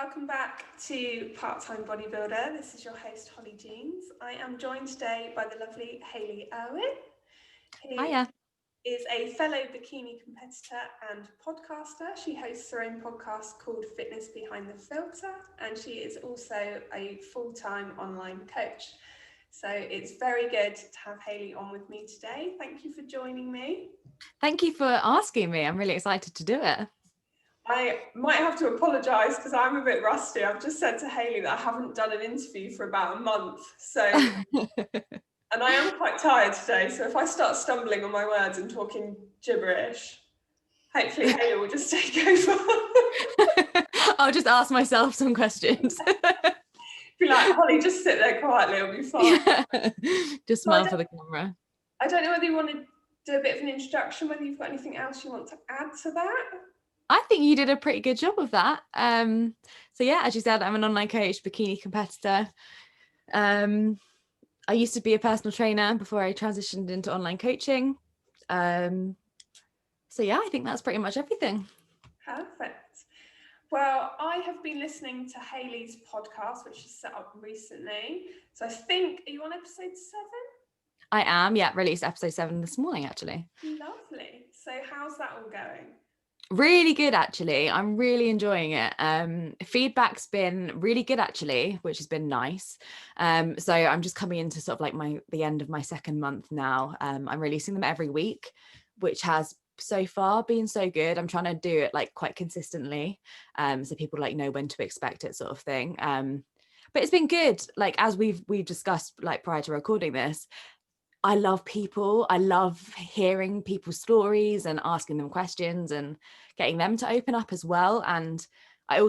Welcome back to Part-Time Bodybuilder. This is your host, Holly Jeans. I am joined today by the lovely Hayley Irwin, who Hiya. is a fellow bikini competitor and podcaster. She hosts her own podcast called Fitness Behind the Filter, and she is also a full-time online coach. So it's very good to have Hayley on with me today. Thank you for joining me. Thank you for asking me. I'm really excited to do it. I might have to apologise because I'm a bit rusty. I've just said to Hayley that I haven't done an interview for about a month. And I am quite tired today. So if I start stumbling on my words and talking gibberish, hopefully Hayley will just take over. I'll just ask myself some questions. Be like, Holly, just sit there quietly, it'll be fine. Yeah. Just smile for the camera. I don't know whether you want to do a bit of an introduction, whether you've got anything else you want to add to that. I think you did a pretty good job of that. So yeah, as you said, I'm an online coach, bikini competitor. I used to be a personal trainer before I transitioned into online coaching. So yeah, I think that's pretty much everything. Perfect. Well, I have been listening to Hayley's podcast, which she set up recently. So I think, are you on episode 7? I am, yeah, released episode 7 this morning, actually. Lovely. So how's that all going? Really good, actually. I'm really enjoying it. Feedback's been really good, actually, which has been nice. So I'm just coming into sort of like the end of my second month now. I'm releasing them every week, which has so far been so good. I'm trying to do it like quite consistently, so people like know when to expect it, sort of thing. But it's been good. Like as we've discussed like prior to recording this, I love people. I love hearing people's stories and asking them questions and getting them to open up as well. And I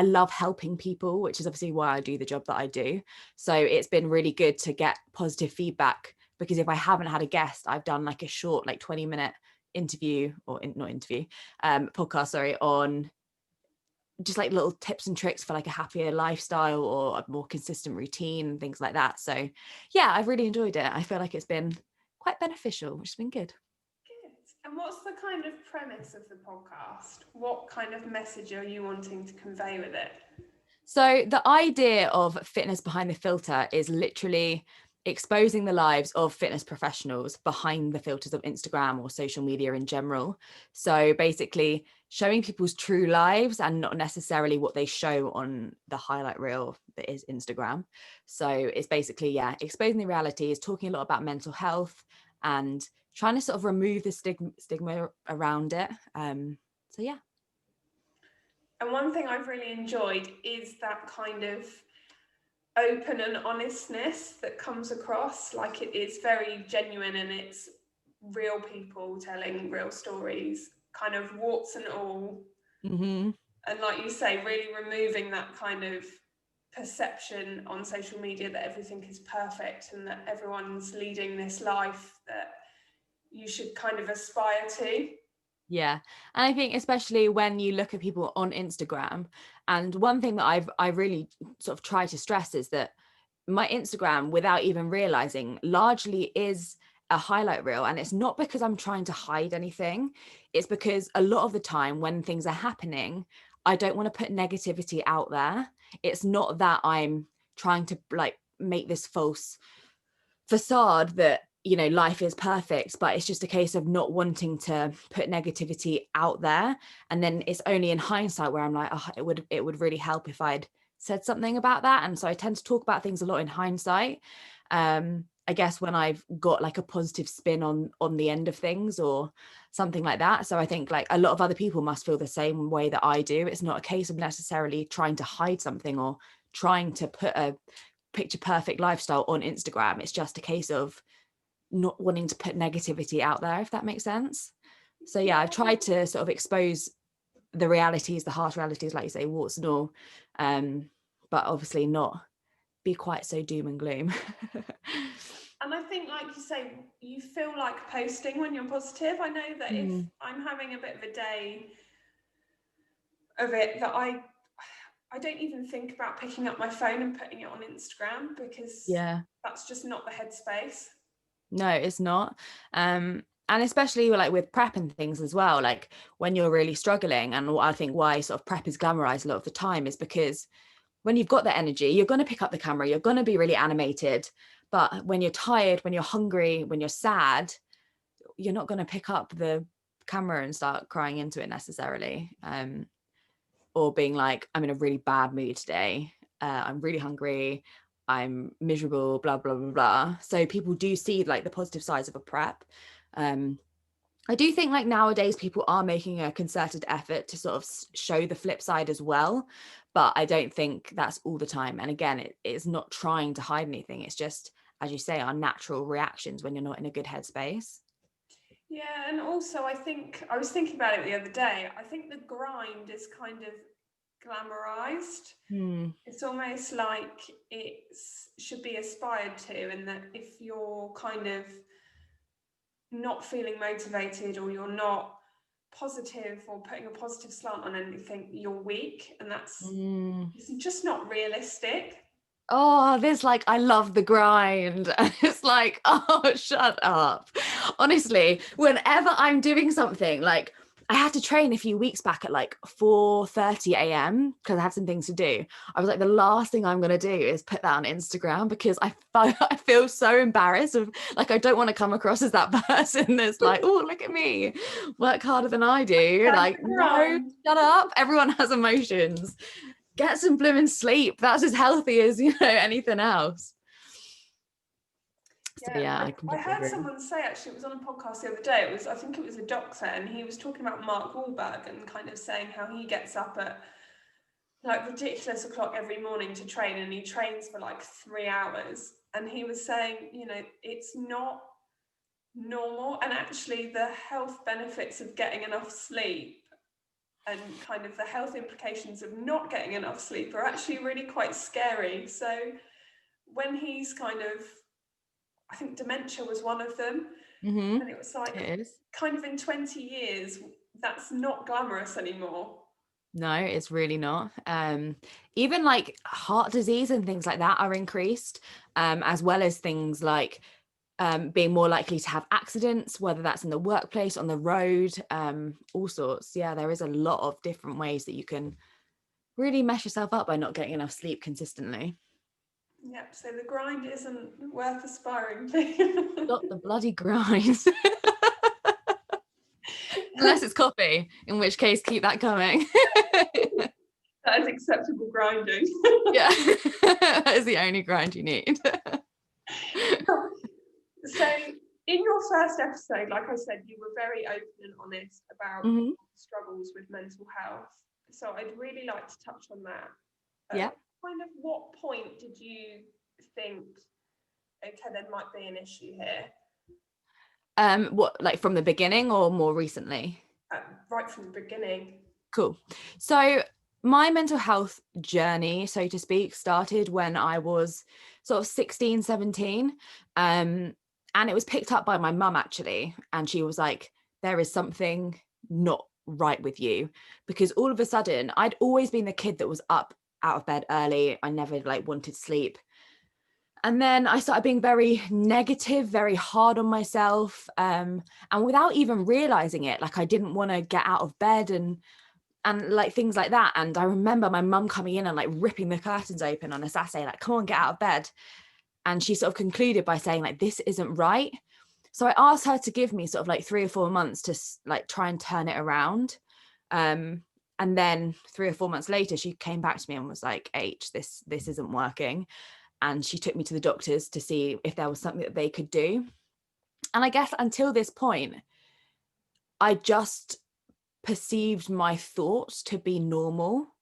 love helping people, which is obviously why I do the job that I do. So it's been really good to get positive feedback, because if I haven't had a guest, I've done like a short, like 20-minute interview podcast, sorry, on just like little tips and tricks for like a happier lifestyle or a more consistent routine and things like that. So yeah, I've really enjoyed it. I feel like it's been quite beneficial, which has been good. Good. And what's the kind of premise of the podcast? What kind of message are you wanting to convey with it? So the idea of Fitness Behind the Filter is literally exposing the lives of fitness professionals behind the filters of Instagram or social media in general. So basically showing people's true lives and not necessarily what they show on the highlight reel that is Instagram. So it's basically, yeah, exposing the realities, talking a lot about mental health and trying to sort of remove the stigma around it. So yeah. And one thing I've really enjoyed is that kind of open and honestness that comes across. Like it is very genuine and it's real people telling real stories, kind of warts and all. Mm-hmm. And like you say, really removing that kind of perception on social media that everything is perfect and that everyone's leading this life that you should kind of aspire to. Yeah. And I think especially when you look at people on Instagram, and one thing that I really sort of try to stress is that my Instagram, without even realizing, largely is a highlight reel. And it's not because I'm trying to hide anything. It's because a lot of the time when things are happening, I don't want to put negativity out there. It's not that I'm trying to like make this false facade that, you know, life is perfect, but it's just a case of not wanting to put negativity out there. And then it's only in hindsight where I'm like, oh, it would really help if I'd said something about that. And so I tend to talk about things a lot in hindsight. I guess when I've got like a positive spin on the end of things or something like that. So I think like a lot of other people must feel the same way that I do. It's not a case of necessarily trying to hide something or trying to put a picture perfect lifestyle on Instagram. It's just a case of not wanting to put negativity out there, if that makes sense. So yeah, I've tried to sort of expose the realities, the harsh realities, like you say, warts and all, but obviously not be quite so doom and gloom. And I think, like you say, you feel like posting when you're positive. I know that if I'm having a bit of a day of it, that I don't even think about picking up my phone and putting it on Instagram because Yeah, that's just not the headspace. no, it's not. And especially like with prep and things as well, like when you're really struggling, and I think why sort of prep is glamorized a lot of the time is because when you've got the energy, you're going to pick up the camera, you're going to be really animated. But when you're tired, when you're hungry, when you're sad, you're not going to pick up the camera and start crying into it necessarily. Or being like, I'm in a really bad mood today. I'm really hungry. I'm miserable, blah, blah, blah, blah. So people do see like the positive sides of a prep. I do think like nowadays people are making a concerted effort to sort of show the flip side as well, but I don't think that's all the time. And again, it's not trying to hide anything. It's just, as you say, our natural reactions when you're not in a good headspace. Yeah, and also I think I was thinking about it the other day. I think the grind is kind of glamorized. It's almost like it should be aspired to, and that if you're kind of not feeling motivated, or you're not positive or putting a positive slant on anything, you're weak, and that's it's just not realistic. Oh, there's like, I love the grind. And it's like, oh, shut up. Honestly, whenever I'm doing something, like I had to train a few weeks back at like 4:30 a.m. because I had some things to do. I was like, the last thing I'm going to do is put that on Instagram because I feel so embarrassed of like, I don't want to come across as that person that's like, oh, look at me, work harder than I do. That's Like, the no, grind. shut up. Everyone has emotions. Get some blooming sleep. That's as healthy as, anything else. So Yeah, yeah, I I completely heard agree. someone say, actually, it was on a podcast the other day. I think it was a doctor, and he was talking about Mark Wahlberg and kind of saying how he gets up at like ridiculous o'clock every morning to train, and he trains for like 3 hours. And he was saying, it's not normal, and actually the health benefits of getting enough sleep and kind of the health implications of not getting enough sleep are actually really quite scary. So when he's kind of, I think dementia was one of them, and it was like, It is. kind of in 20 years, that's not glamorous anymore. No, it's really not. Even like heart disease and things like that are increased, as well as things like being more likely to have accidents, whether that's in the workplace, on the road, all sorts. Yeah, there is a lot of different ways that you can really mess yourself up by not getting enough sleep consistently. Yep, so the grind isn't worth aspiring to. Stop the bloody grind. Unless it's coffee, in which case keep that coming. That is acceptable grinding. Yeah, that is the only grind you need. So in your first episode, like I said, you were very open and honest about struggles with mental health. So I'd really like to touch on that. Yeah. Kind of what point did you think, okay, there might be an issue here? What, like from the beginning or more recently? Right from the beginning. Cool. So my mental health journey, so to speak, started when I was sort of 16, 17. And it was picked up by my mum actually. And she was like, there is something not right with you. Because all of a sudden, I'd always been the kid that was up out of bed early. I never like wanted sleep. And then I started being very negative, very hard on myself. And without even realizing it, like I didn't want to get out of bed and like things like that. And I remember my mum coming in and like ripping the curtains open on a Saturday, like, come on, get out of bed. And she sort of concluded by saying like, this isn't right. So I asked her to give me sort of like 3 or 4 months to like try and turn it around. And then 3 or 4 months later, she came back to me and was like, H, this isn't working. And she took me to the doctors to see if there was something that they could do. And I guess until this point, I just perceived my thoughts to be normal.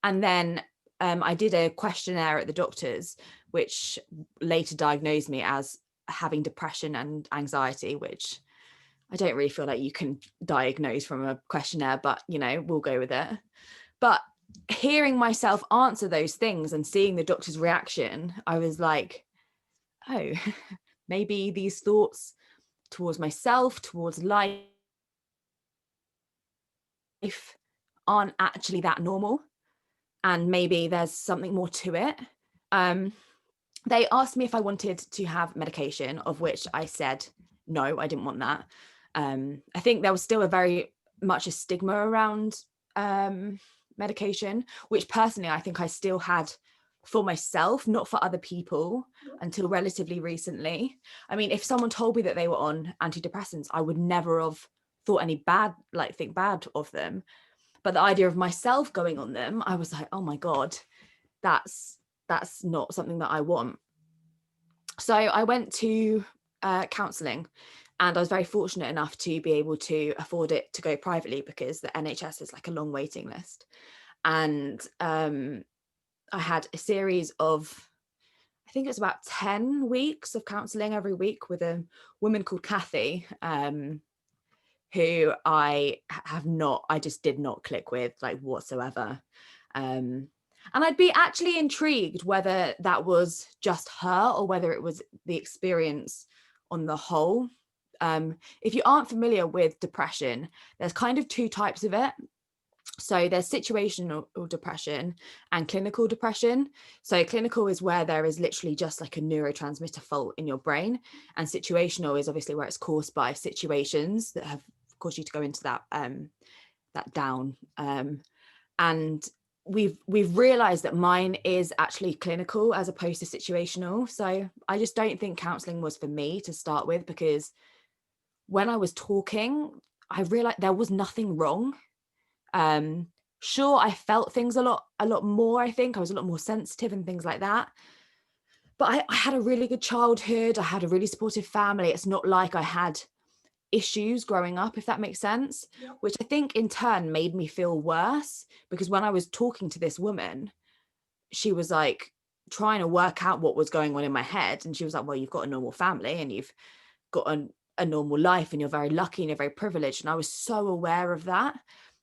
And then I did a questionnaire at the doctor's, which later diagnosed me as having depression and anxiety, which I don't really feel like you can diagnose from a questionnaire, but we'll go with it. But hearing myself answer those things and seeing the doctor's reaction, I was like, oh, maybe these thoughts towards myself, towards life, aren't actually that normal. And maybe there's something more to it. They asked me if I wanted to have medication, of which I said no, I didn't want that. I think there was still a very much a stigma around medication, which personally I think I still had for myself, not for other people, until relatively recently. I mean, if someone told me that they were on antidepressants, I would never have thought any bad, like think bad of them. But the idea of myself going on them, I was like, oh my God, that's not something that I want. So I went to counselling, and I was very fortunate enough to be able to afford it to go privately, because the NHS is like a long waiting list. And I had a series of, I think it's about 10 weeks of counselling every week with a woman called Kathy, who I just did not click with, like, whatsoever. And I'd be actually intrigued whether that was just her or whether it was the experience on the whole. If you aren't familiar with depression, there's kind of two types of it. So there's situational depression and clinical depression. So clinical is where there is literally just like a neurotransmitter fault in your brain, and situational is obviously where it's caused by situations that have caused you to go into that down. And we've realized that mine is actually clinical as opposed to situational. So I just don't think counseling was for me to start with, because when I was talking, I realized there was nothing wrong. Sure, I felt things a lot more. I think I was a lot more sensitive and things like that. But I had a really good childhood. I had a really supportive family. It's not like I had issues growing up, if that makes sense, which I think in turn made me feel worse, because when I was talking to this woman, she was like trying to work out what was going on in my head. And she was like, well, you've got a normal family and you've got a normal life and you're very lucky and you're very privileged. And I was so aware of that.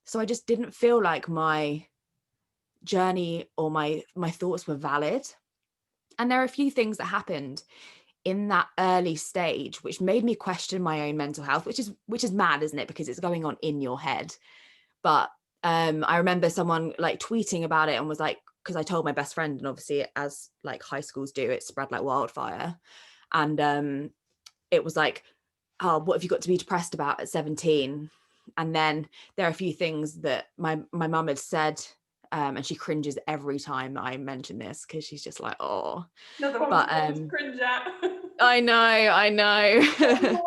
So I just didn't feel like my journey or my thoughts were valid. And there are a few things that happened in that early stage which made me question my own mental health, which is mad, isn't it? Because it's going on in your head. But I remember someone like tweeting about it and was like, because I told my best friend, and obviously as like high schools do, it spread like wildfire. And it was like, oh, what have you got to be depressed about at 17? And then there are a few things that my mum had said, and she cringes every time I mention this, because she's just like, oh. Another one to cringe at. I know.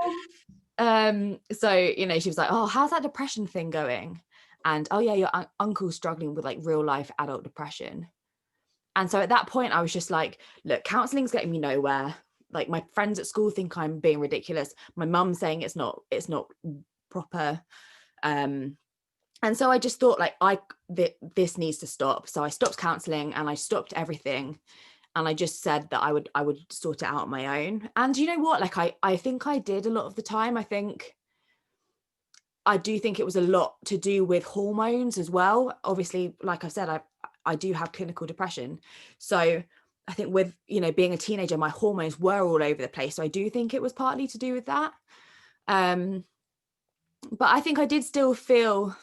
So, you know, she was like, oh, how's that depression thing going? And, oh yeah, your uncle's struggling with like real life adult depression. And so at that point I was just like, look, counseling's getting me nowhere. Like, my friends at school think I'm being ridiculous. My mum's saying it's not proper. And so I just thought like this needs to stop. So I stopped counselling and I stopped everything. And I just said that I would sort it out on my own. And you know what? Like, I think I did a lot of the time. I do think it was a lot to do with hormones as well. Obviously, like I said, I do have clinical depression. So I think with, you know, being a teenager, my hormones were all over the place. So I do think it was partly to do with that. But I think I did still feel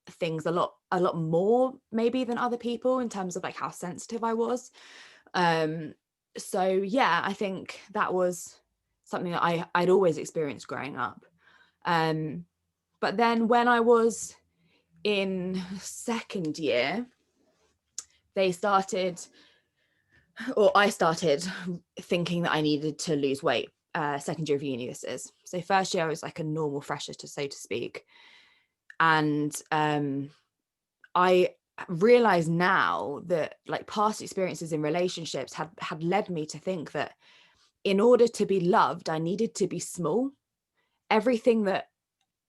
things a lot more maybe than other people in terms of like how sensitive I was. So yeah, I think that was something that I'd always experienced growing up. But then when I was in second year, I started thinking that I needed to lose weight. Second year of uni, this is. So first year I was like a normal fresher, so to speak. And I realize now that like past experiences in relationships had led me to think that in order to be loved, I needed to be small. Everything that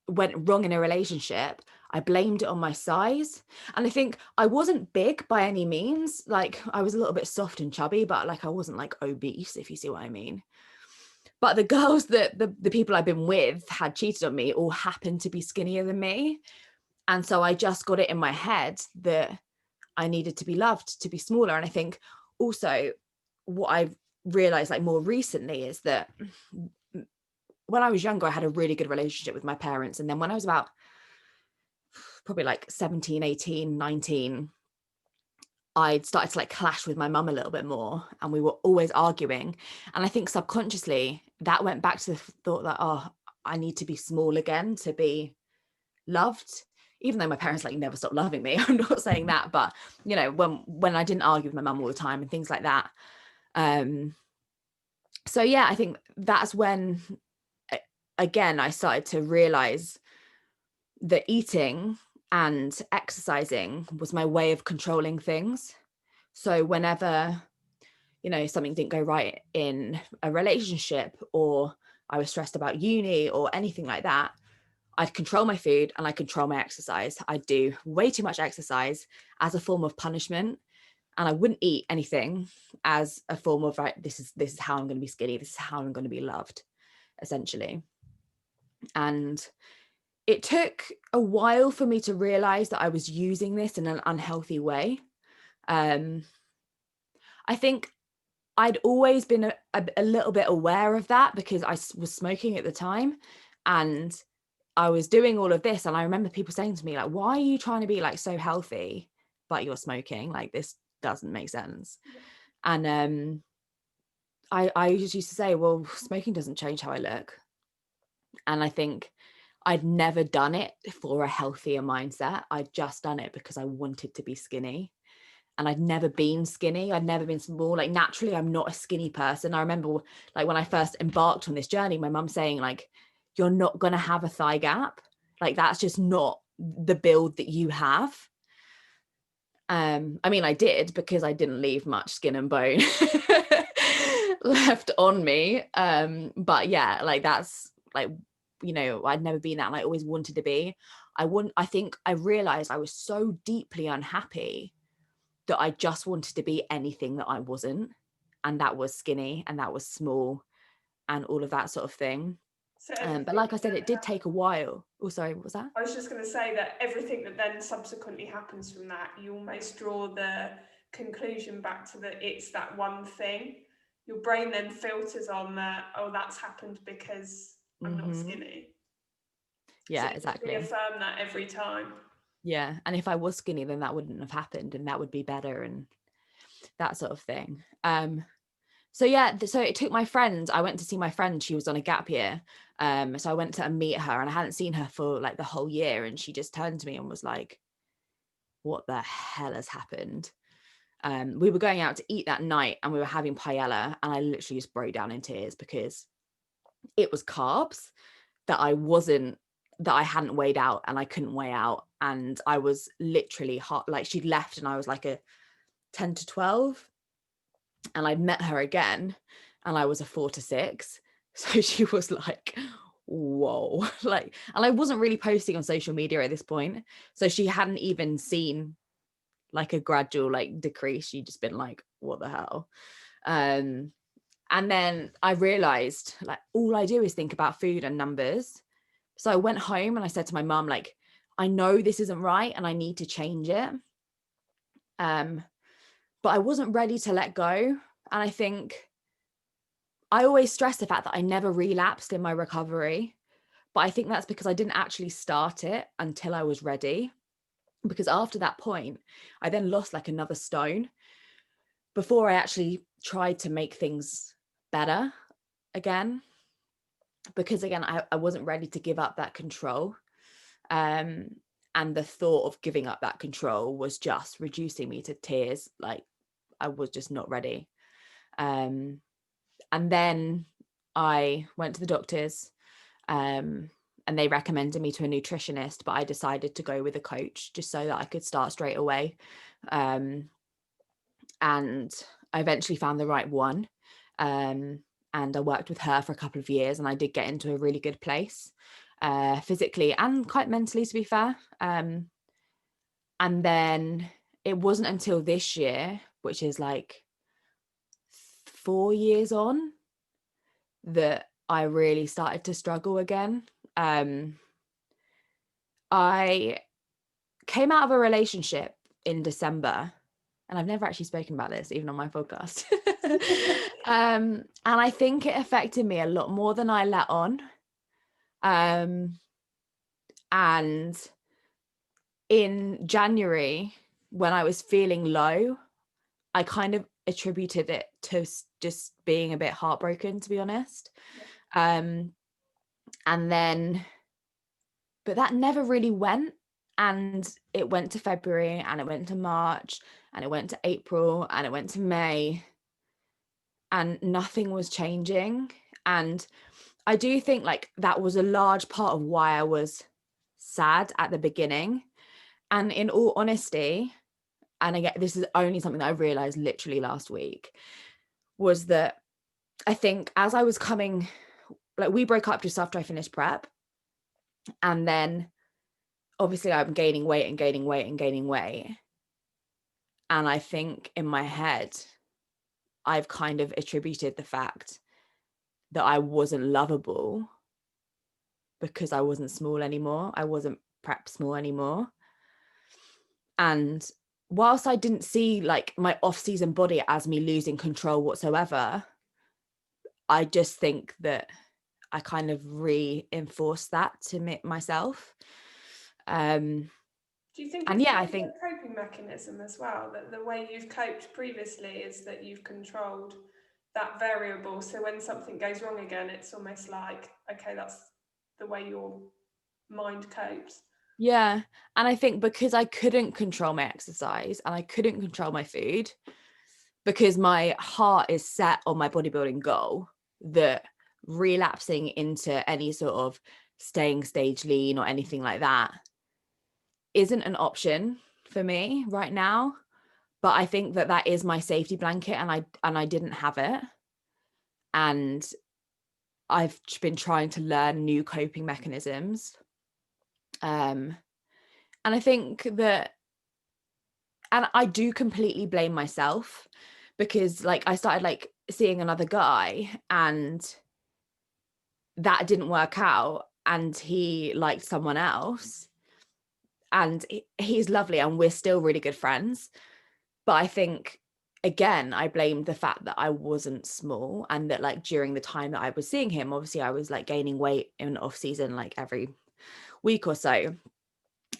went wrong in a relationship, I blamed it on my size. And I think I wasn't big by any means. Like, I was a little bit soft and chubby, but like I wasn't like obese, if you see what I mean. But the girls that the people I've been with had cheated on me all happened to be skinnier than me. And so I just got it in my head that I needed to be loved, to be smaller. And I think also what I've realized like more recently is that when I was younger, I had a really good relationship with my parents. And then when I was about probably like 17, 18, 19, I'd started to like clash with my mum a little bit more, and we were always arguing. And I think subconsciously that went back to the thought that, oh, I need to be small again to be loved, even though my parents like never stopped loving me. I'm not saying that, but you know, when I didn't argue with my mum all the time and things like that. So yeah, I think that's when again I started to realize that eating and exercising was my way of controlling things. So whenever, you know, something didn't go right in a relationship, or I was stressed about uni or anything like that, I'd control my food and I control my exercise. I'd do way too much exercise as a form of punishment, and I wouldn't eat anything as a form of, right, this is how I'm going to be skinny. This is how I'm going to be loved, essentially. And it took a while for me to realize that I was using this in an unhealthy way. I think I'd always been a little bit aware of that because I was smoking at the time, and I was doing all of this. And I remember people saying to me, like, why are you trying to be like so healthy, but you're smoking? Like, this doesn't make sense. And I just used to say, well, smoking doesn't change how I look. And I think I'd never done it for a healthier mindset. I'd just done it because I wanted to be skinny. And I'd never been skinny. I'd never been small. Like, naturally, I'm not a skinny person. I remember, like, when I first embarked on this journey, my mum saying, like, you're not going to have a thigh gap. Like, that's just not the build that you have. I mean, I did, because I didn't leave much skin and bone left on me. But yeah, like, that's like, you know, I'd never been that, and I always wanted to be. I think I realized I was so deeply unhappy that I just wanted to be anything that I wasn't. And that was skinny, and that was small, and all of that sort of thing. So But like I said, it did take a while. Oh, sorry, what was that? I was just going to say that everything that then subsequently happens from that, you almost draw the conclusion back to that it's that one thing. Your brain then filters on that, oh, that's happened because I'm not skinny. So Yeah, you just exactly. reaffirm that every time. Yeah. And if I was skinny, then that wouldn't have happened, and that would be better, and that sort of thing. So yeah, so it took my friend, I went to see my friend, she was on a gap year. So I went to meet her, and I hadn't seen her for like the whole year, and she just turned to me and was like, what the hell has happened? We were going out to eat that night, and we were having paella, and I literally just broke down in tears because it was carbs that I hadn't weighed out, and I couldn't weigh out. And I was literally hot, like, she'd left and I was like a 10 to 12, and I'd met her again and I was a 4 to 6. So she was like, whoa, like, and I wasn't really posting on social media at this point. So she hadn't even seen like a gradual like decrease. She'd just been like, what the hell? And then I realized, like, all I do is think about food and numbers. So I went home and I said to my mum, like, I know this isn't right and I need to change it. But I wasn't ready to let go. And I think I always stress the fact that I never relapsed in my recovery. But I think that's because I didn't actually start it until I was ready. Because after that point, I then lost like another stone before I actually tried to make things better again. Because again, I wasn't ready to give up that control. And the thought of giving up that control was just reducing me to tears. Like, I was just not ready. And then I went to the doctors, and they recommended me to a nutritionist, but I decided to go with a coach just so that I could start straight away. And I eventually found the right one. And I worked with her for a couple of years, and I did get into a really good place, physically and quite mentally, to be fair. And then it wasn't until this year, which is like 4 years on, that I really started to struggle again. I came out of a relationship in December, and I've never actually spoken about this, even on my podcast. And I think it affected me a lot more than I let on. And in January, when I was feeling low, I kind of attributed it to just being a bit heartbroken, to be honest. And then, but that never really went. And it went to February, and it went to March, and it went to April, and it went to May, and nothing was changing. And I do think like that was a large part of why I was sad at the beginning. And in all honesty, and again, this is only something that I realized literally last week, was that I think as I was coming, like we broke up just after I finished prep. And then obviously I'm gaining weight and gaining weight and gaining weight. And I think in my head, I've kind of attributed the fact that I wasn't lovable because I wasn't small anymore. I wasn't prep small anymore. And whilst I didn't see like my off-season body as me losing control whatsoever, I just think that I kind of reinforced that to myself. Do you think And it's yeah, I a think, coping mechanism as well, that the way you've coped previously is that you've controlled that variable, so when something goes wrong again, it's almost like, okay, that's the way your mind copes. yeah. And I think because I couldn't control my exercise and I couldn't control my food, because my heart is set on my bodybuilding goal, that relapsing into any sort of staying stage lean or anything like that isn't an option for me right now. But I think that that is my safety blanket, and I didn't have it. And I've been trying to learn new coping mechanisms. And I think that, and I do completely blame myself, because like I started like seeing another guy and that didn't work out, and he liked someone else, and he's lovely and we're still really good friends. But I think again, I blamed the fact that I wasn't small, and that like during the time that I was seeing him, obviously I was like gaining weight in off season like every week or so.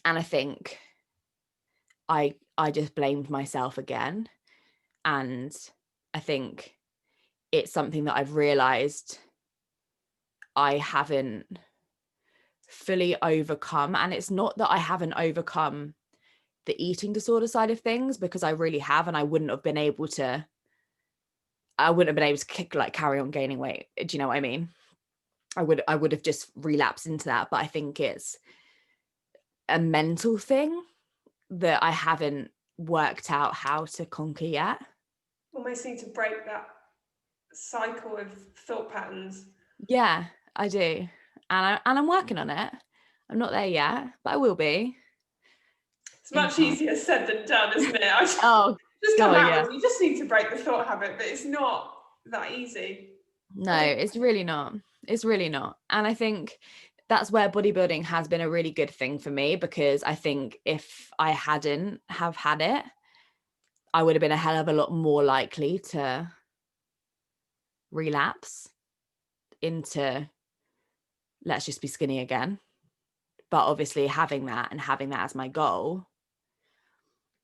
And I think I just blamed myself again. And I think it's something that I've realized I haven't fully overcome. And it's not that I haven't overcome the eating disorder side of things, because I really have, and I wouldn't have been able to carry on gaining weight. Do you know what I mean? I would have just relapsed into that. But I think it's a mental thing that I haven't worked out how to conquer yet. Almost need to break that cycle of thought patterns. Yeah, I do. And I'm working on it. I'm not there yet, but I will be. It's much easier said than done, isn't it? Oh, just come God, out yeah. with, you just need to break the thought habit, but it's not that easy. No, it's really not. It's really not. And I think that's where bodybuilding has been a really good thing for me, because I think if I hadn't have had it, I would have been a hell of a lot more likely to relapse into let's just be skinny again. But obviously having that as my goal,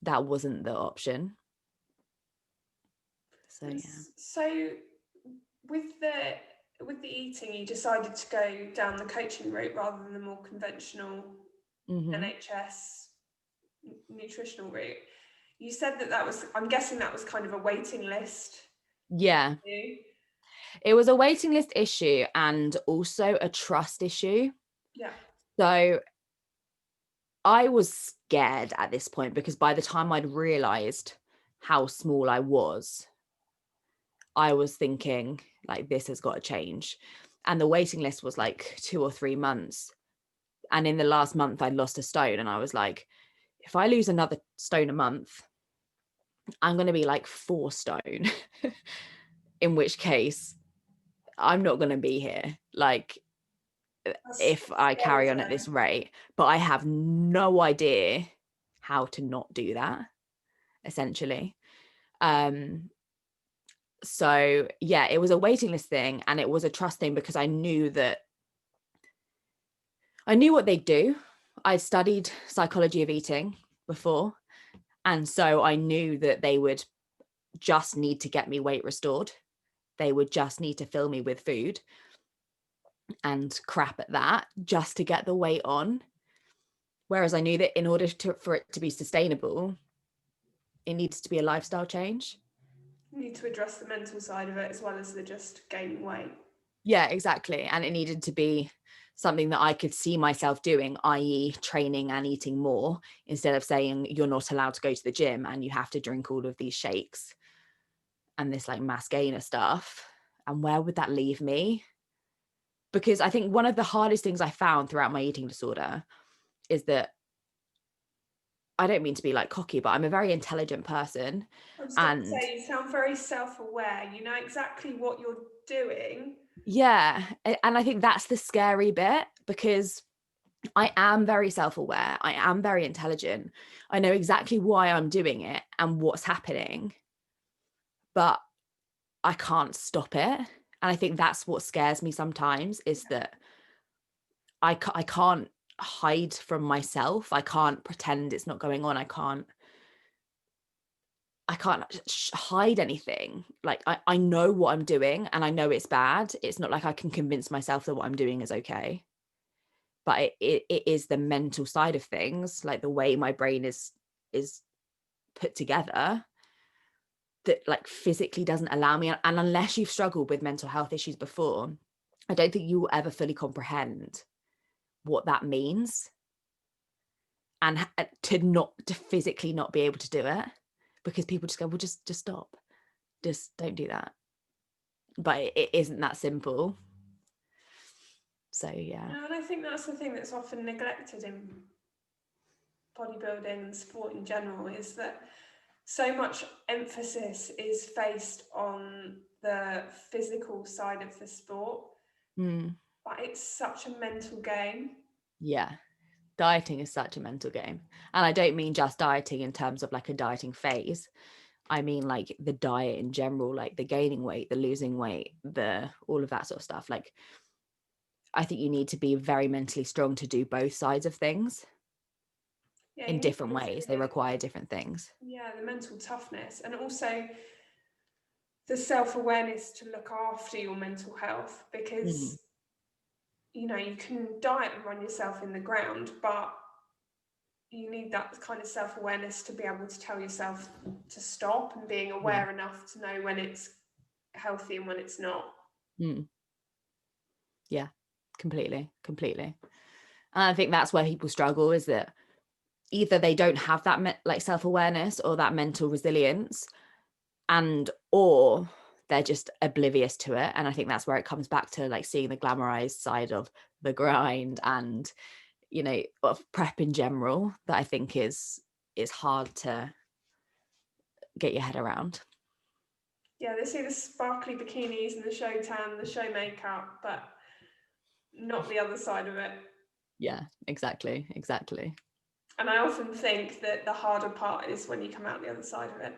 that wasn't the option. So yeah. So with the eating, you decided to go down the coaching route rather than the more conventional NHS nutritional route. You said that was, I'm guessing that was kind of a waiting list. Yeah. It was a waiting list issue and also a trust issue. Yeah. So I was scared at this point, because by the time I'd realized how small I was thinking like, this has got to change. And the waiting list was like 2 or 3 months. And in the last month, I'd lost a stone. And I was like, if I lose another stone a month, I'm going to be like 4 stone, in which case I'm not going to be here. Like, if I carry on at this rate, but I have no idea how to not do that, essentially. So yeah, it was a waiting list thing, and it was a trust thing, because I knew what they do. I studied psychology of eating before, and so I knew that they would just need to get me weight restored. They would just need to fill me with food. and crap at that just to get the weight on. Whereas I knew that in order for it to be sustainable, it needs to be a lifestyle change. You need to address the mental side of it as well as the just gaining weight. Yeah, exactly. And it needed to be something that I could see myself doing, i.e. training and eating more, instead of saying you're not allowed to go to the gym and you have to drink all of these shakes and this like mass gainer stuff. And where would that leave me? Because I think one of the hardest things I found throughout my eating disorder is that, I don't mean to be like cocky, but I'm a very intelligent person. I was going to And say, you sound very self-aware. You know exactly what you're doing. yeah, and I think that's the scary bit, because I am very self-aware. I am very intelligent. I know exactly why I'm doing it and what's happening, but I can't stop it. And I think that's what scares me sometimes, is that I can't hide from myself. I can't pretend it's not going on. I can't hide anything. Like I know what I'm doing and I know it's bad. It's not like I can convince myself that what I'm doing is okay. But it is the mental side of things, like the way my brain is put together, that like physically doesn't allow me. And unless you've struggled with mental health issues before, I don't think you will ever fully comprehend what that means, and to physically not be able to do it, because people just go, well, just stop, just don't do that. But it isn't that simple. So yeah. No, and I think that's the thing that's often neglected in bodybuilding and sport in general, is that so much emphasis is faced on the physical side of the sport, but it's such a mental game. Yeah, dieting is such a mental game. And I don't mean just dieting in terms of like a dieting phase. I mean like the diet in general, like the gaining weight, the losing weight, the all of that sort of stuff. Like I think you need to be very mentally strong to do both sides of things. Yeah, In you need different ways. They the require different things. yeah, the mental toughness, and also the self-awareness to look after your mental health, because you know, you can diet and run yourself in the ground, but you need that kind of self-awareness to be able to tell yourself to stop, and being aware enough to know when it's healthy and when it's not. Yeah, completely. And I think that's where people struggle, is that either they don't have that like self-awareness or that mental resilience, or they're just oblivious to it. And I think that's where it comes back to like seeing the glamorized side of the grind and, you know, of prep in general, that I think is hard to get your head around. Yeah, they see the sparkly bikinis and the show tan, the show makeup, but not the other side of it. Yeah, exactly. And I often think that the harder part is when you come out the other side of it.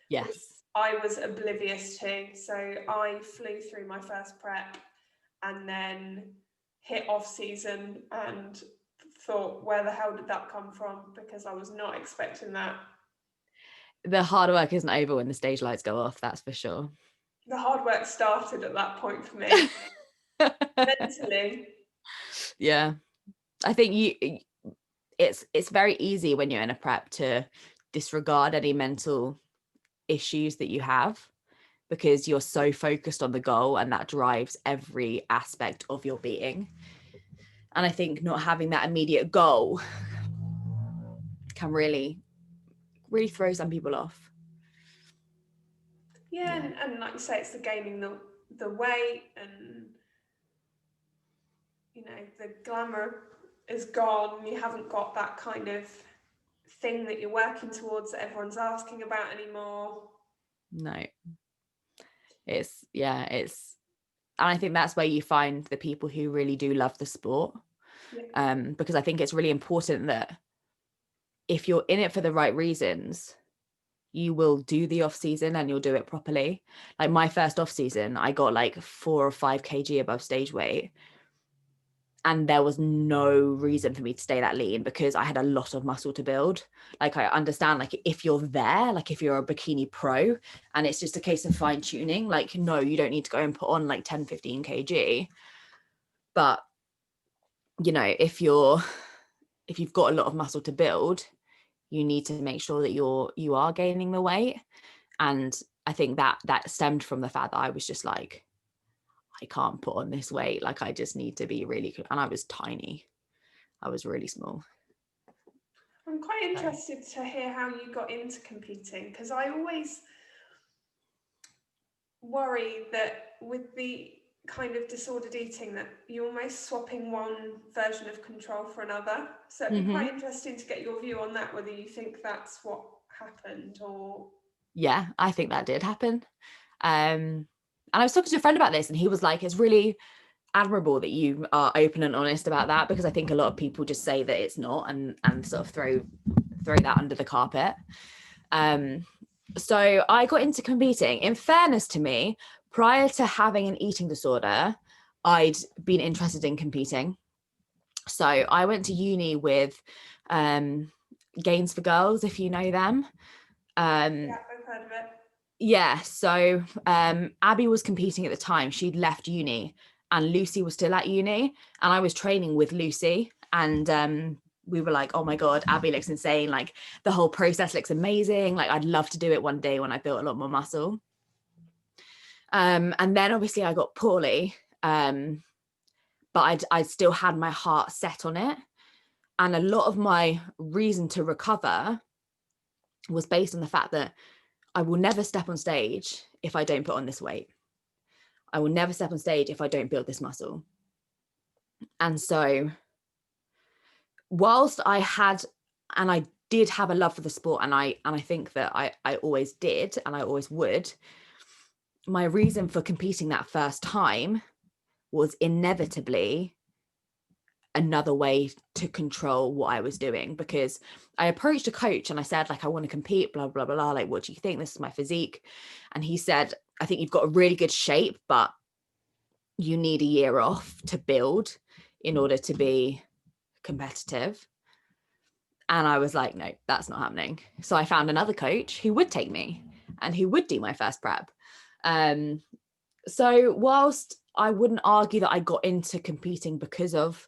Yes. I was oblivious to. So I flew through my first prep and then hit off season and thought, where the hell did that come from? Because I was not expecting that. The hard work isn't over when the stage lights go off, that's for sure. The hard work started at that point for me. Mentally. Yeah. I think it's very easy when you're in a prep to disregard any mental issues that you have, because you're so focused on the goal and that drives every aspect of your being. And I think not having that immediate goal can really throw some people off. Yeah. And like you say, it's the gaining the weight, and you know, the glamour is gone. You haven't got that kind of thing that you're working towards that everyone's asking about anymore. No. And I think that's where you find the people who really do love the sport. Yeah. Because I think it's really important that if you're in it for the right reasons, you will do the off season and you'll do it properly. Like my first off season, I got like 4 or 5 kg above stage weight, and there was no reason for me to stay that lean because I had a lot of muscle to build. Like I understand, like if you're there, like if you're a bikini pro and it's just a case of fine tuning, like no, you don't need to go and put on like 10, 15 kg. But, you know, if you've got a lot of muscle to build, you need to make sure that you are gaining the weight. And I think that stemmed from the fact that I was just like, I can't put on this weight. Like, I just need to be really, and I was tiny. I was really small. I'm quite interested to hear how you got into competing, because I always worry that with the kind of disordered eating that you're almost swapping one version of control for another. So it'd be quite interesting to get your view on that, whether you think that's what happened or... Yeah, I think that did happen. And I was talking to a friend about this, and he was like, it's really admirable that you are open and honest about that, because I think a lot of people just say that it's not, and sort of throw that under the carpet. So I got into competing. In fairness to me, prior to having an eating disorder, I'd been interested in competing. So I went to uni with Gains for Girls, if you know them. Yeah, I've heard of it. Yeah, so Abby was competing at the time. She'd left uni, and Lucy was still at uni, and I was training with Lucy, and we were like, oh my God, Abby looks insane. Like, the whole process looks amazing. Like, I'd love to do it one day when I built a lot more muscle. And then obviously I got poorly, but I still had my heart set on it. And a lot of my reason to recover was based on the fact that I will never step on stage if I don't put on this weight. I will never step on stage if I don't build this muscle. And so whilst I did have a love for the sport, and I think that I always did, and I always would, my reason for competing that first time was inevitably another way to control what I was doing, because I approached a coach and I said, like, I want to compete, blah, blah, blah. Like, what do you think? This is my physique. And he said, I think you've got a really good shape, but you need a year off to build in order to be competitive. And I was like, no, that's not happening. So I found another coach who would take me and who would do my first prep. So whilst I wouldn't argue that I got into competing because of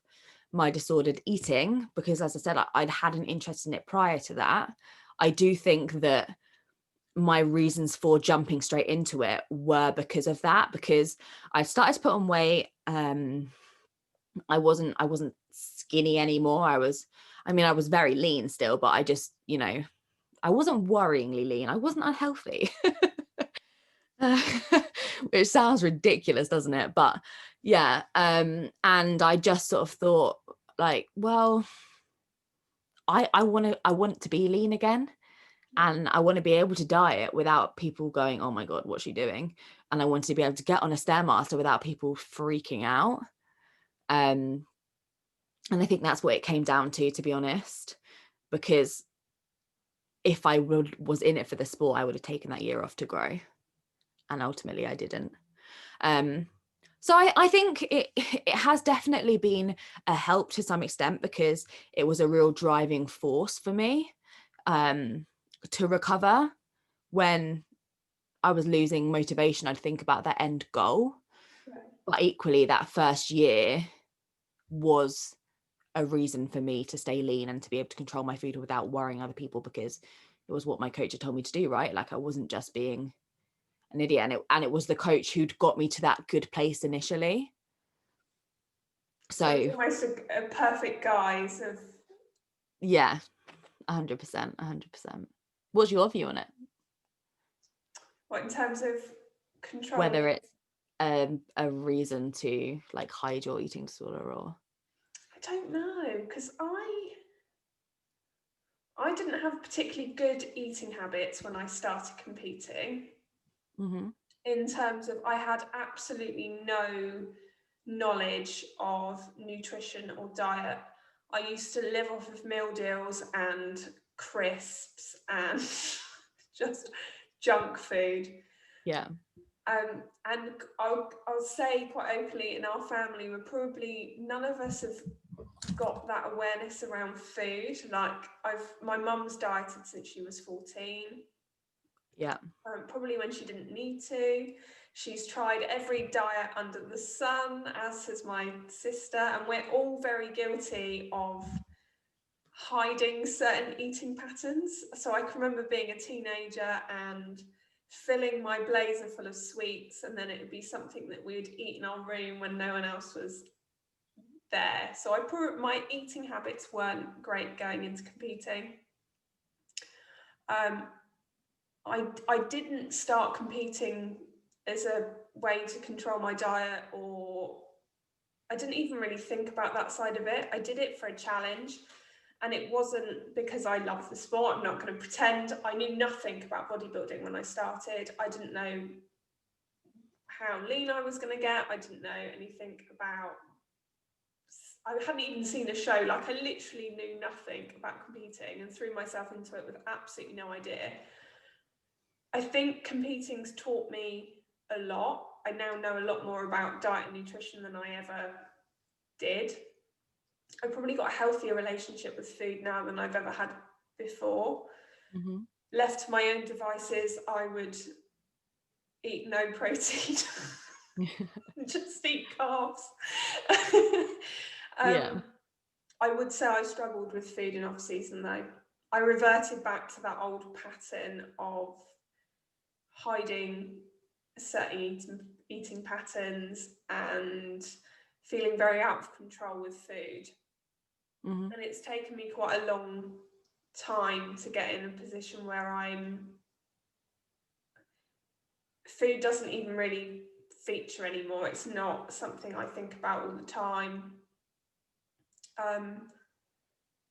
my disordered eating, because as I said, I'd had an interest in it prior to that, I do think that my reasons for jumping straight into it were because of that, because I started to put on weight. I wasn't skinny anymore. I was very lean still, but I just, I wasn't worryingly lean. I wasn't unhealthy. Which sounds ridiculous, doesn't it? But yeah, and I just sort of thought, like, well, I want to be lean again, and I want to be able to diet without people going, oh my God, what's she doing? And I wanted to be able to get on a Stairmaster without people freaking out. And I think that's what it came down to be honest, because if I was in it for the sport, I would have taken that year off to grow, and ultimately I didn't. So I think it has definitely been a help to some extent, because it was a real driving force for me to recover. When I was losing motivation, I'd think about that end goal. Right. But equally, that first year was a reason for me to stay lean and to be able to control my food without worrying other people, because it was what my coach had told me to do, right? Like, I wasn't just being an idiot, and it was the coach who'd got me to that good place initially. So it's almost a perfect guise of... Yeah, 100%. What's your view on it? What, in terms of control? Whether it's a reason to like hide your eating disorder, or... I don't know, because I didn't have particularly good eating habits when I started competing. In terms of, I had absolutely no knowledge of nutrition or diet. I used to live off of meal deals and crisps and just junk food. Yeah. And I'll say quite openly, in our family, we're probably, none of us have got that awareness around food. Like, my mum's dieted since she was 14. Yeah. Probably when she didn't need to. She's tried every diet under the sun, as has my sister, and we're all very guilty of hiding certain eating patterns. So I can remember being a teenager and filling my blazer full of sweets, and then it would be something that we'd eat in our room when no one else was there. So my eating habits weren't great going into competing. I didn't start competing as a way to control my diet, or I didn't even really think about that side of it. I did it for a challenge, and it wasn't because I love the sport. I'm not going to pretend. I knew nothing about bodybuilding when I started. I didn't know how lean I was going to get. I didn't know anything about, I hadn't even seen a show. Like, I literally knew nothing about competing and threw myself into it with absolutely no idea. I think competing's taught me a lot. I now know a lot more about diet and nutrition than I ever did. I've probably got a healthier relationship with food now than I've ever had before. Mm-hmm. Left to my own devices, I would eat no protein, just eat carbs. Yeah. I would say I struggled with food in off season though. I reverted back to that old pattern of hiding certain eating patterns and feeling very out of control with food. Mm-hmm. And it's taken me quite a long time to get in a position where food doesn't even really feature anymore. It's not something I think about all the time.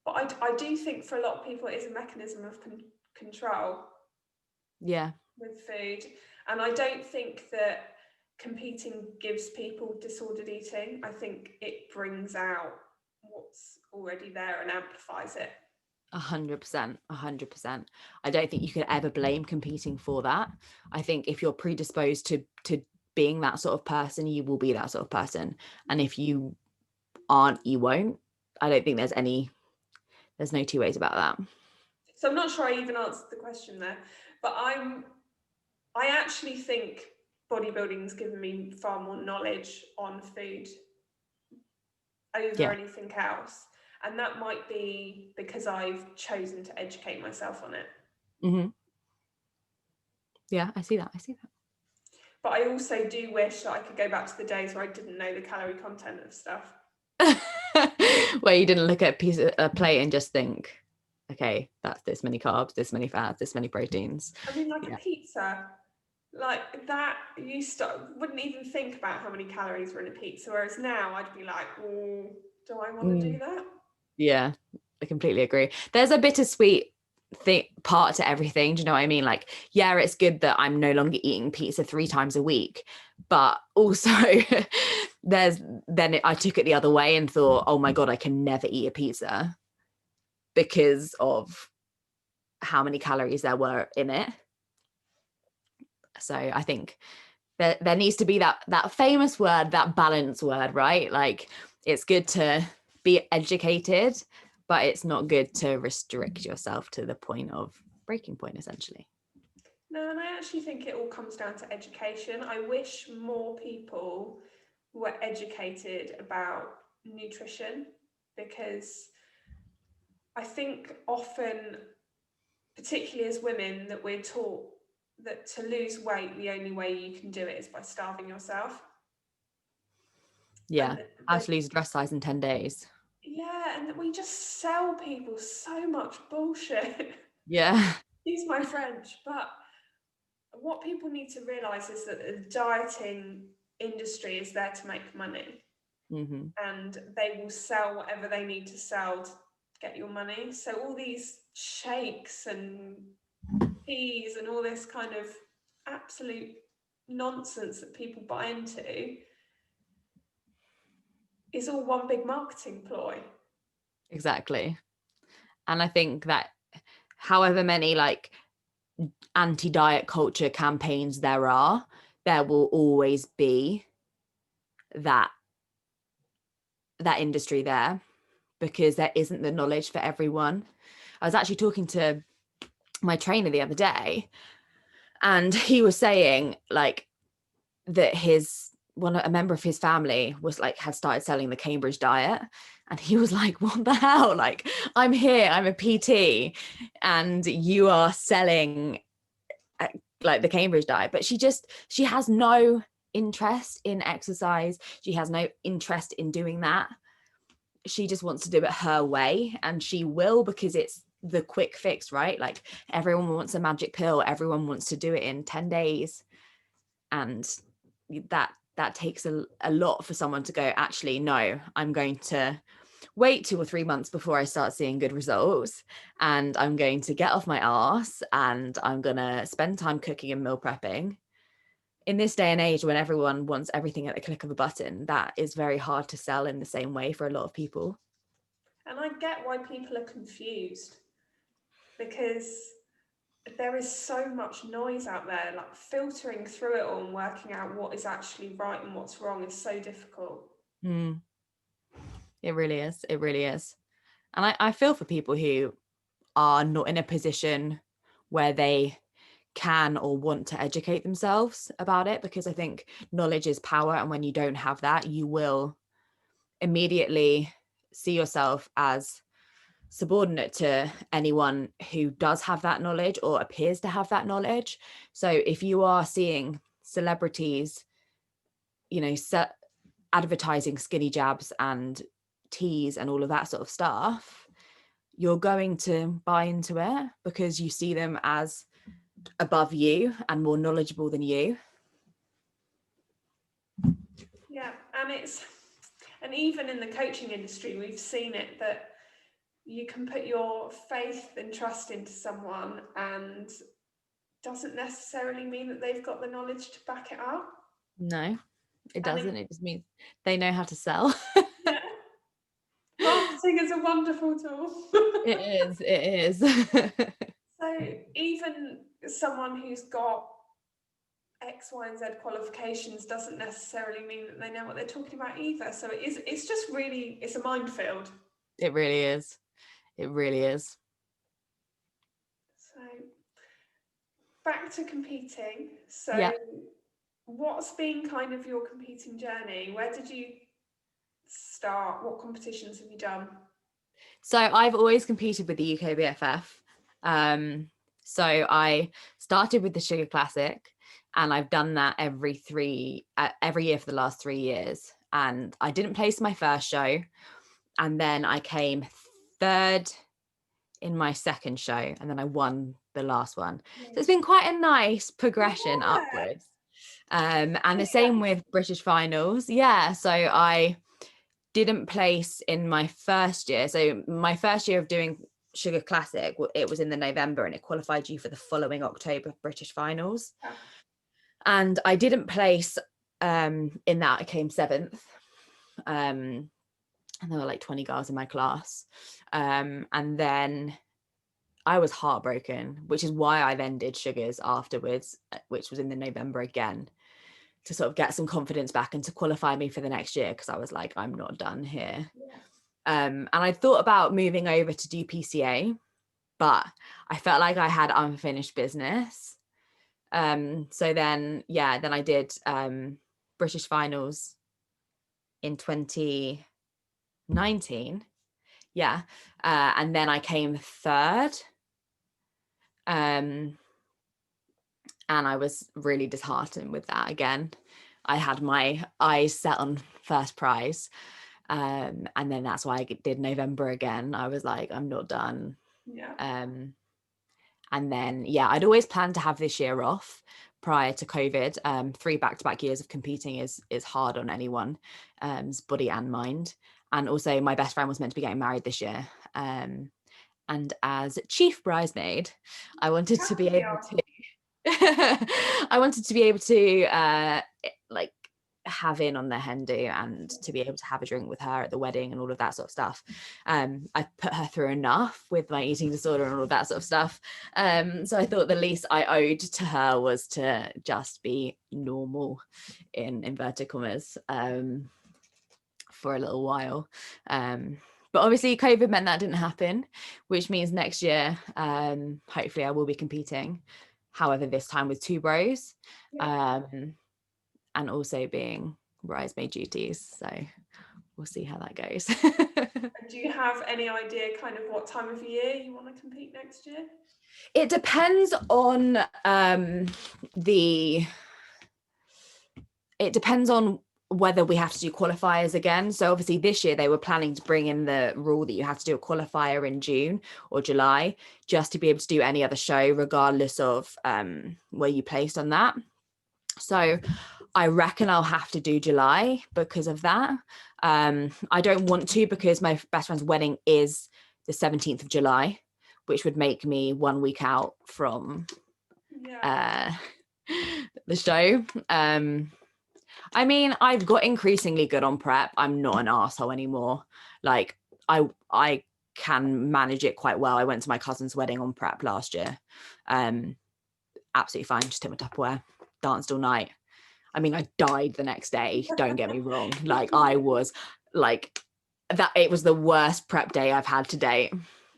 But I do think for a lot of people it is a mechanism of control. Yeah. With food. And I don't think that competing gives people disordered eating. I think it brings out what's already there and amplifies it. 100%. 100%. I don't think you could ever blame competing for that. I think if you're predisposed to being that sort of person, you will be that sort of person. And if you aren't, you won't. I don't think there's no two ways about that. So I'm not sure I even answered the question there, but I actually think bodybuilding's given me far more knowledge on food over anything else. And that might be because I've chosen to educate myself on it. Mm-hmm. Yeah, I see that. But I also do wish that I could go back to the days where I didn't know the calorie content of stuff. Where you didn't look at a plate and just think, okay, that's this many carbs, this many fats, this many proteins. I mean, like a pizza, like that, wouldn't even think about how many calories were in a pizza. Whereas now I'd be like, oh, do I want to do that? Yeah, I completely agree. There's a bittersweet part to everything. Do you know what I mean? Like, yeah, it's good that I'm no longer eating pizza 3 times a week, but also I took it the other way and thought, oh my God, I can never eat a pizza because of how many calories there were in it. So I think there needs to be that famous word, that balance word, right? Like, it's good to be educated, but it's not good to restrict yourself to the point of breaking point, essentially. No, and I actually think it all comes down to education. I wish more people were educated about nutrition, because I think often, particularly as women, that we're taught that to lose weight, the only way you can do it is by starving yourself. Yeah, how to lose dress size in 10 days. Yeah, and we just sell people so much bullshit. Yeah. Excuse my French, but what people need to realize is that the dieting industry is there to make money. Mm-hmm. And they will sell whatever they need to sell to get your money. So all these shakes and teas and all this kind of absolute nonsense that people buy into is all one big marketing ploy. Exactly. And I think that however many like anti-diet culture campaigns there will always be that industry there, because there isn't the knowledge for everyone. I was actually talking to my trainer the other day, And he was saying like that a member of his family was like had started selling the Cambridge diet, and he was like, what the hell, like I'm here, I'm a PT, and you are selling like the Cambridge diet. But she has no interest in exercise, she has no interest in doing that. She just wants to do it her way, and she will, because it's the quick fix, right? Like everyone wants a magic pill, everyone wants to do it in 10 days, and that takes a lot for someone to go, actually no, I'm going to wait 2 or 3 months before I start seeing good results, and I'm going to get off my ass, and I'm gonna spend time cooking and meal prepping. In this day and age when everyone wants everything at the click of a button, that is very hard to sell in the same way for a lot of people. And I get why people are confused, because there is so much noise out there. Like filtering through it all and working out what is actually right and what's wrong is so difficult. It really is, it really is. And I feel for people who are not in a position where they can or want to educate themselves about it, because I think knowledge is power, and when you don't have that, you will immediately see yourself as subordinate to anyone who does have that knowledge or appears to have that knowledge. So if you are seeing celebrities, advertising skinny jabs and teas and all of that sort of stuff, you're going to buy into it because you see them as above you and more knowledgeable than you. Yeah, and even in the coaching industry, we've seen it, that you can put your faith and trust into someone, and doesn't necessarily mean that they've got the knowledge to back it up. No, it doesn't. It just means they know how to sell. Yeah. Marketing is a wonderful tool. It is. So even someone who's got X, Y, and Z qualifications doesn't necessarily mean that they know what they're talking about either. So it's just really, it's a minefield. It really is. It really is. So back to competing. So yeah. What's been kind of your competing journey? Where did you start? What competitions have you done? So I've always competed with the UK BFF. So I started with the Sugar Classic, and I've done that every year for the last 3 years. And I didn't place my first show, and then I came third in my second show, and then I won the last one. So it's been quite a nice progression upwards. And the same with British finals. Yeah, so I didn't place in my first year. So my first year of doing Sugar Classic, it was in the November, and it qualified you for the following October British finals. Yeah. And I didn't place in that. I came 7th. And there were like 20 girls in my class. And then I was heartbroken, which is why I then did Sugars afterwards, which was in the November again, to sort of get some confidence back and to qualify me for the next year, because I was like, I'm not done here. Yeah. And I thought about moving over to do PCA, but I felt like I had unfinished business. So then I did British finals in 2019. Yeah. And then I came third. And I was really disheartened with that again. I had my eyes set on first prize. And then that's why I did November again. I was like, I'm not done. Yeah. And then, I'd always planned to have this year off prior to COVID. 3 back-to-back years of competing is hard on anyone's body and mind. And also my best friend was meant to be getting married this year. And as chief bridesmaid, I wanted to be able to like have in on the hen do, and to be able to have a drink with her at the wedding and all of that sort of stuff. I put her through enough with my eating disorder and all of that sort of stuff. So I thought the least I owed to her was to just be normal, in inverted commas, for a little while. But obviously COVID meant that didn't happen, which means next year, hopefully I will be competing. however, this time with 2 bros, Yeah. and also being bridesmaid duties. So we'll see how that goes. Do you have any idea kind of what time of year you want to compete next year? It depends on whether we have to do qualifiers again. So obviously this year they were planning to bring in the rule that you have to do a qualifier in June or July just to be able to do any other show regardless of where you placed on that. So I reckon I'll have to do July because of that. I don't want to, because my best friend's wedding is the 17th of July, which would make me 1 week out from the show. I mean, I've got increasingly good on prep. I'm not an arsehole anymore. Like I can manage it quite well. I went to my cousin's wedding on prep last year. Absolutely fine. Just took my Tupperware, danced all night. I mean, I died the next day. Don't get me wrong. Like I was like that. It was the worst prep day I've had to date.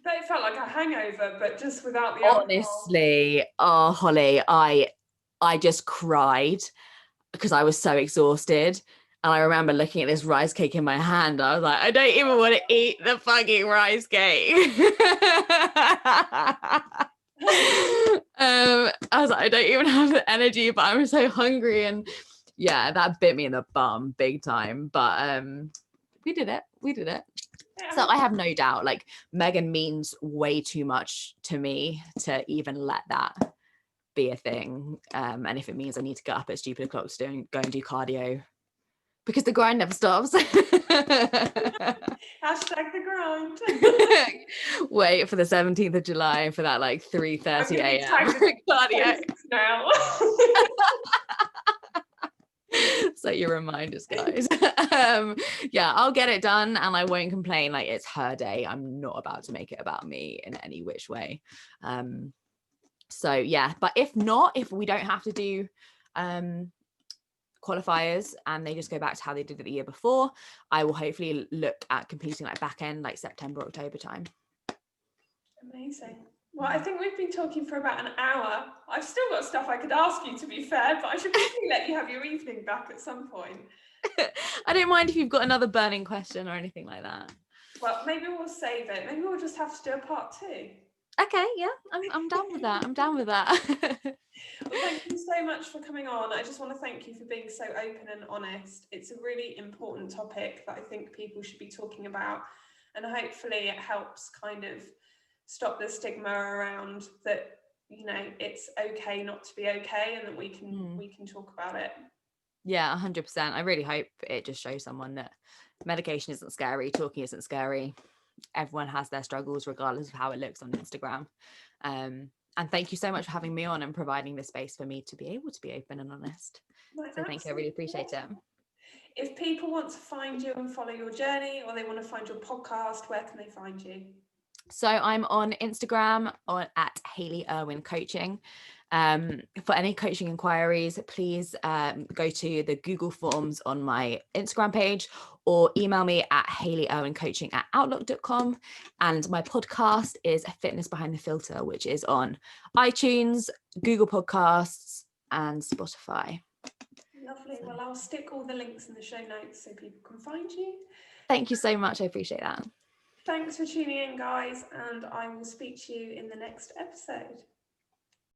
But it felt like a hangover, but just without the Honestly, oh Holly, I just cried because I was so exhausted. And I remember looking at this rice cake in my hand. I was like, I don't even want to eat the fucking rice cake. I was like, I don't even have the energy, but I'm so hungry. And yeah, that bit me in the bum big time. But we did it. Yeah. So I have no doubt, like Megan means way too much to me to even let that be a thing. And if it means I need to get up at stupid o'clock to go and do cardio, because the grind never stops. Hashtag the grind. Wait for the 17th of July for that like 3:30 a.m. cardio. Now. Set your reminders, guys. Yeah, I'll get it done and I won't complain. Like, it's her day. I'm not about to make it about me in any which way. So yeah, but if we don't have to do qualifiers and they just go back to how they did it the year before, I will hopefully look at competing like back end, like September, October time. Amazing. Well, I think we've been talking for about an hour. I've still got stuff I could ask you, to be fair, but I should probably let you have your evening back at some point. I don't mind if you've got another burning question or anything like that. Well, maybe we'll save it. Maybe we'll just have to do a part 2. Okay, yeah, I'm down with that. I'm down with that. Well, thank you so much for coming on. I just want to thank you for being so open and honest. It's a really important topic that I think people should be talking about, and hopefully it helps kind of stop the stigma around that, you know, it's okay not to be okay, and that we can talk about it. Yeah, 100%. I really hope it just shows someone that medication isn't scary, talking isn't scary. Everyone has their struggles regardless of how it looks on Instagram. And thank you so much for having me on and providing the space for me to be able to be open and honest. So thank you, I really appreciate it. If people want to find you and follow your journey, or they want to find your podcast, where can they find you? So I'm on Instagram at Hayley Irwin Coaching. For any coaching inquiries, please go to the Google Forms on my Instagram page, or email me at hayleyirwincoaching@outlook.com. And my podcast is Fitness Behind the Filter, which is on iTunes, Google Podcasts, and Spotify. Lovely. Well, I'll stick all the links in the show notes so people can find you. Thank you so much. I appreciate that. Thanks for tuning in, guys, and I will speak to you in the next episode.